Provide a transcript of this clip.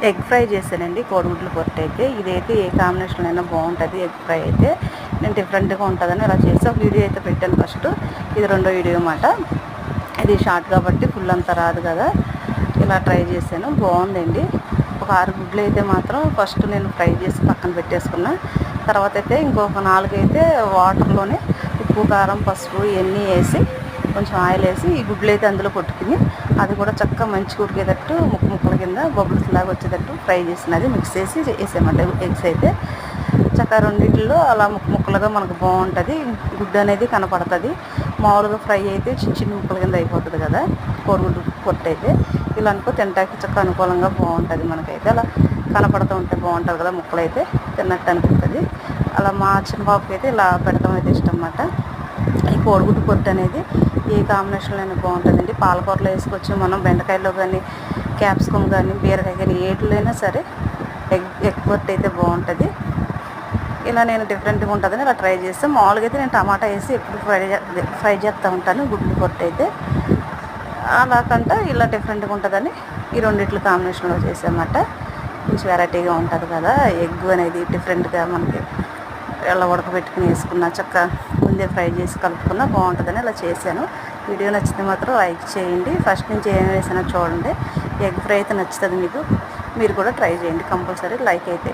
Egg fry చేశానండి, కోడిగుడ్లు పొట్టు అయితే. ఇదైతే ఏ కాంబినేషన్లో అయినా బాగుంటుంది. ఎగ్ ఫ్రై అయితే నేను డిఫరెంట్గా ఉంటుందని ఇలా చేసి ఒక వీడియో అయితే పెట్టాను ఫస్ట్. ఇది రెండో వీడియో అన్నమాట. ఇది షార్ట్ కాబట్టి ఫుల్ అంతా రాదు కదా, ఇలా ట్రై చేశాను, బాగుందండి. ఒక 6 గుడ్లు అయితే మాత్రం ఫస్ట్ నేను ఫ్రై చేసి పక్కన పెట్టేసుకున్నా. తర్వాత అయితే ఇంకొక 4 అయితే వాటర్లోనే ఉప్పు, కారం, పసుపు ఇవన్నీ వేసి కొంచెం ఆయిల్ వేసి ఈ గుడ్లు అయితే అందులో కొట్టుకుని అది కూడా చక్కగా మంచిగా ఉడికేటట్టు ముక్కల కింద బబుల్స్ లాగా వచ్చేటట్టు ఫ్రై చేసినది మిక్స్ చేసి వేసామంటే ఎగ్స్ అయితే చక్కగా రెండింటిలో అలా ముక్కలుగా మనకు బాగుంటుంది. గుడ్డు అనేది కనపడుతుంది. మామూలుగా ఫ్రై అయితే చిన్న చిన్న ముక్కల కింద అయిపోతుంది కదా కోడిగుడ్డు పొట్టు అయితే. ఇలా అనుకో తింటానికి చక్కగా అనుకూలంగా బాగుంటుంది. మనకైతే అలా కనపడుతూ ఉంటే బాగుంటుంది కదా, ముక్కలు అయితే తిన్నట్టు అనిపిస్తుంది. అలా మా చిన్న బాబుకి అయితే ఇలా పెడతాం అయితే ఇష్టం అన్నమాట. ఈ కోడిగుడ్డు పొట్టు అనేది ఏ కాంబినేషన్లో అయినా బాగుంటుందండి. పాలకూరలో వేసుకొచ్చి మనం బెండకాయలో కానీ, క్యాప్సికమ్ కానీ, బీరకాయ కానీ ఏటిలో సరే ఎగ్ పొట్టు అయితే బాగుంటుంది. ఇలా నేను డిఫరెంట్గా ఉంటుందని ఇలా ట్రై చేస్తాను. మామూలుగా అయితే నేను టమాటా వేసి ఎప్పుడు ఫ్రై చేస్తూ ఉంటాను గుడ్డు పొట్టు అయితే. అలాకంటే ఇలా డిఫరెంట్గా ఉంటుందని ఈ రెండిట్ల కాంబినేషన్లో చేసామన్నమాట. కొంచెం వెరైటీగా ఉంటుంది కదా ఎగ్ అనేది, డిఫరెంట్గా మనకి ఇలా ఉడకబెట్టుకుని వేసుకున్న చక్కగా ముందే ఫ్రై చేసి కలుపుకున్నా బాగుంటుందని ఇలా చేశాను. వీడియో నచ్చితే మాత్రం లైక్ చేయండి. ఫస్ట్ నుంచి ఏం వేసినా చూడండి. ఎగ్ ఫ్రై అయితే నచ్చుతుంది మీకు. మీరు కూడా ట్రై చేయండి కంపల్సరీ. లైక్ అయితే